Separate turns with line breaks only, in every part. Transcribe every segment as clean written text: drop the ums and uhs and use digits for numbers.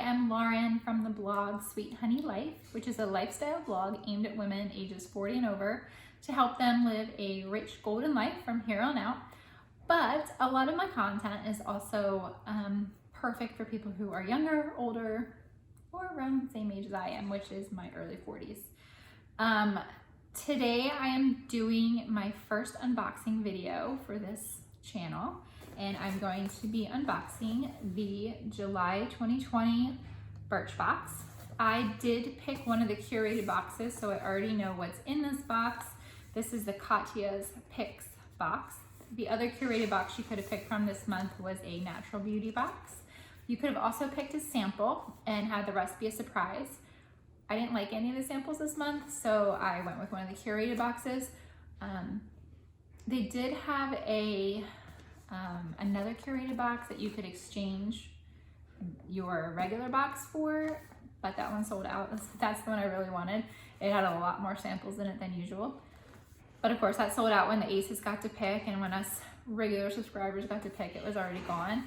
am Lauren from the blog Sweet Honey Life, which is a lifestyle blog aimed at women ages 40 and over to help them live a rich golden life from here on out. But a lot of my content is also perfect for people who are younger, older, or around the same age as I am, which is my early 40s. Today I am doing my first unboxing video for this channel, and I'm going to be unboxing the July 2020 Birchbox. I did pick one of the curated boxes, so I already know what's in this box. This is the Katya's Picks box. The other curated box you could have picked from this month was a natural beauty box. You could have also picked a sample and had the rest be a surprise. I didn't like any of the samples this month, so I went with one of the curated boxes. They did have another curated box that you could exchange your regular box for, but that one sold out. That's the one I really wanted. It had a lot more samples in it than usual. But of course that sold out when the aces got to pick, and when us regular subscribers got to pick, it was already gone.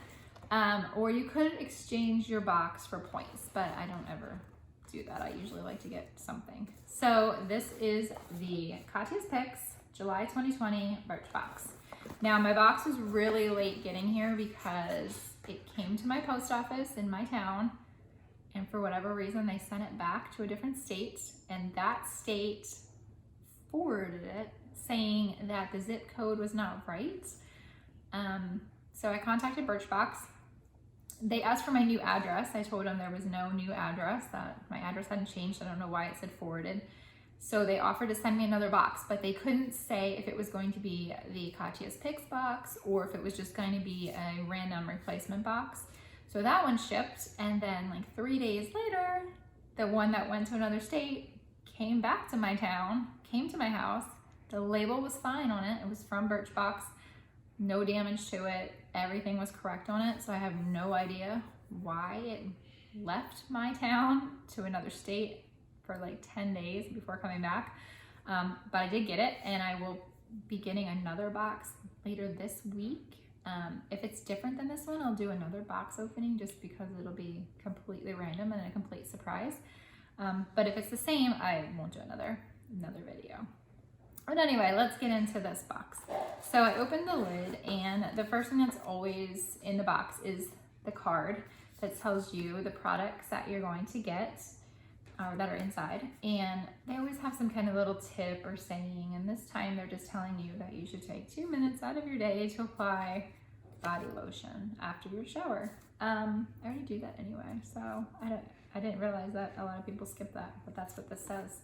Or you could exchange your box for points, but I don't ever do that. I usually like to get something. So this is the Katya's Picks July 2020 Birchbox. Now my box was really late getting here because it came to my post office in my town, and for whatever reason they sent it back to a different state, and that state forwarded it saying that the zip code was not right. So I contacted Birchbox. They asked for my new address. I told them there was no new address, that my address hadn't changed. I don't know why it said forwarded. So they offered to send me another box, but they couldn't say if it was going to be the Katya's Picks box or if it was just going to be a random replacement box. So that one shipped, and then like 3 days later, the one that went to another state came back to my town, came to my house. The label was fine on it. It was from Birchbox. No damage to it. Everything was correct on it. So I have no idea why it left my town to another state for like 10 days before coming back. But I did get it, and I will be getting another box later this week. If it's different than this one, I'll do another box opening just because it'll be completely random and a complete surprise. But if it's the same, I won't do another video. But anyway, let's get into this box. So I opened the lid, and the first thing that's always in the box is the card that tells you the products that you're going to get or that are inside. And they always have some kind of little tip or saying, and this time they're just telling you that you should take 2 minutes out of your day to apply body lotion after your shower. I already do that anyway, so I didn't realize that a lot of people skip that, but that's what this says.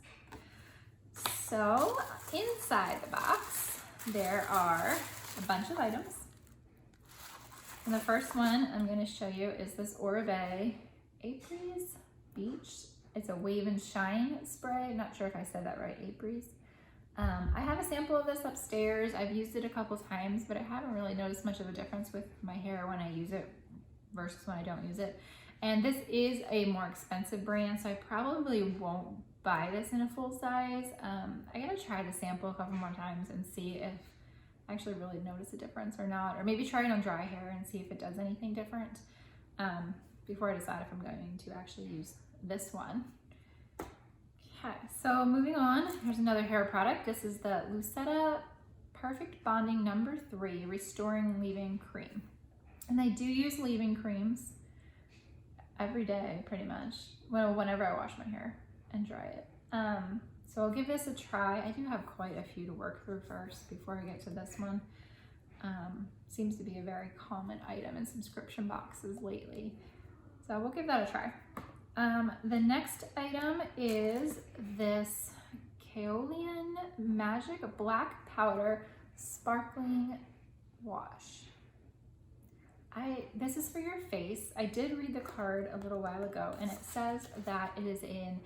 So inside the box, there are a bunch of items. And the first one I'm going to show you is this Oribe Apres Beach. It's a Wave and Shine spray. I'm not sure if I said that right, Apres. I have a sample of this upstairs. I've used it a couple times, but I haven't really noticed much of a difference with my hair when I use it versus when I don't use it. And this is a more expensive brand, so I probably won't buy this in a full size. I gotta try to sample a couple more times and see if I actually really notice a difference or not, or maybe try it on dry hair and see if it does anything different before I decide if I'm going to actually use this one. Okay, so moving on, here's another hair product. This is the Lucetta Perfect Bonding No. 3 Restoring Leave-In Cream. And I do use leave-in creams every day, pretty much, well, whenever I wash my hair and dry it. So I'll give this a try. I do have quite a few to work through first before I get to this one. Seems to be a very common item in subscription boxes lately. So we'll give that a try. The next item is this Kaolian Magic Black Powder Sparkling Wash. This is for your face. I did read the card a little while ago, and it says that it is an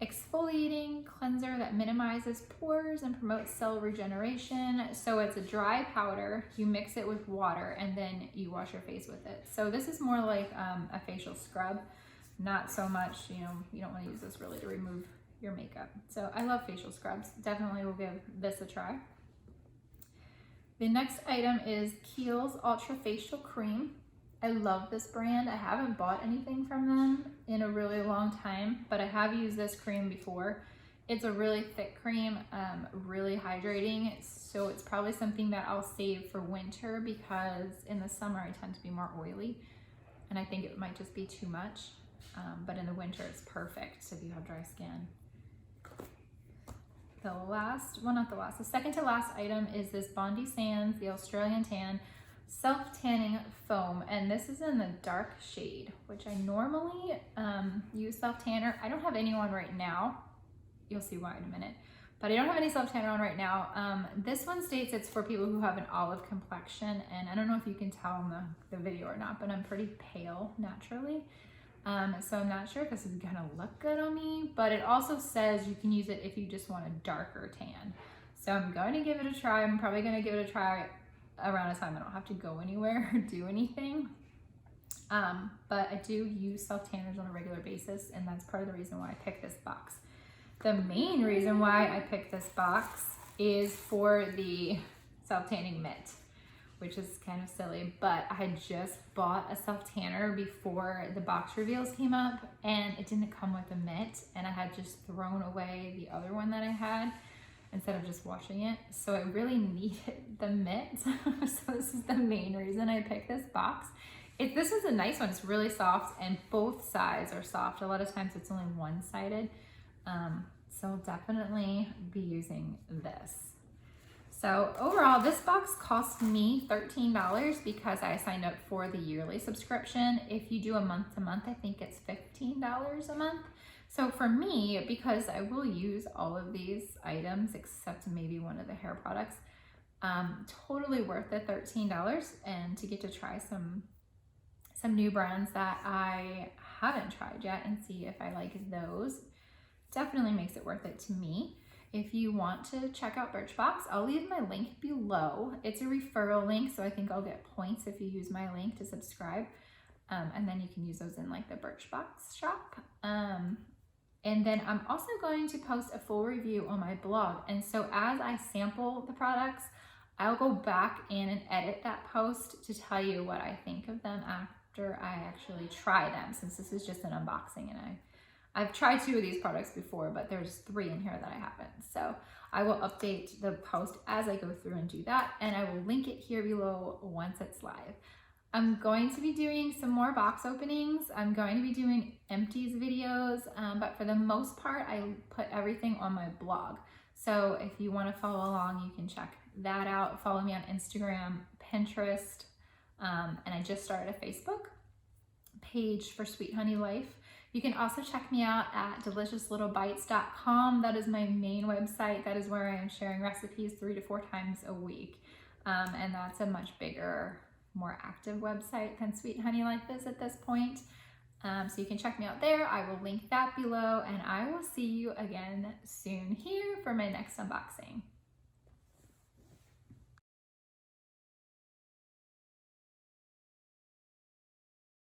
exfoliating cleanser that minimizes pores and promotes cell regeneration. So it's a dry powder. You mix it with water, and then you wash your face with it. So this is more like a facial scrub, not so much, you don't want to use this really to remove your makeup. So I love facial scrubs. Definitely will give this a try. The next item is Kiehl's Ultra Facial Cream. I love this brand. I haven't bought anything from them in a really long time, but I have used this cream before. It's a really thick cream, really hydrating, so it's probably something that I'll save for winter because in the summer I tend to be more oily and I think it might just be too much, but in the winter it's perfect if you have dry skin. The last, well not the last, the second to last item is this Bondi Sands, the Australian Tan Self-Tanning Foam, and this is in the dark shade, which I normally use self-tanner. I don't have any on right now. You'll see why in a minute, but I don't have any self-tanner on right now. This one states it's for people who have an olive complexion, and I don't know if you can tell in the video or not, but I'm pretty pale naturally. So I'm not sure if this is gonna look good on me, but it also says you can use it if you just want a darker tan. So I'm going to give it a try. I'm probably gonna give it a try around a time I don't have to go anywhere or do anything. But I do use self-tanners on a regular basis, and that's part of the reason why I picked this box. The main reason why I picked this box is for the self-tanning mitt, which is kind of silly, but I had just bought a self-tanner before the box reveals came up, and it didn't come with a mitt, and I had just thrown away the other one that I had instead of just washing it. So I really needed the mitt. So this is the main reason I picked this box. This is a nice one. It's really soft, and both sides are soft. A lot of times it's only one-sided. So I'll definitely be using this. So overall, this box cost me $13 because I signed up for the yearly subscription. If you do a month-to-month, I think it's $15 a month. So for me, because I will use all of these items except maybe one of the hair products, totally worth the $13, and to get to try some new brands that I haven't tried yet and see if I like those, definitely makes it worth it to me. If you want to check out Birchbox, I'll leave my link below. It's a referral link, so I think I'll get points if you use my link to subscribe. And then you can use those in like the Birchbox shop. And then I'm also going to post a full review on my blog. And so as I sample the products, I'll go back in and edit that post to tell you what I think of them after I actually try them, since this is just an unboxing, and I've tried 2 of these products before, but there's 3 in here that I haven't. So I will update the post as I go through and do that, and I will link it here below once it's live. I'm going to be doing some more box openings. I'm going to be doing empties videos, but for the most part, I put everything on my blog. So if you want to follow along, you can check that out. Follow me on Instagram, Pinterest, and I just started a Facebook page for Sweet Honey Life. You can also check me out at deliciouslittlebites.com. That is my main website. That is where I am sharing recipes 3 to 4 times a week. And that's a much bigger, more active website than Sweet Honey Life is at this point. So you can check me out there. I will link that below, and I will see you again soon here for my next unboxing.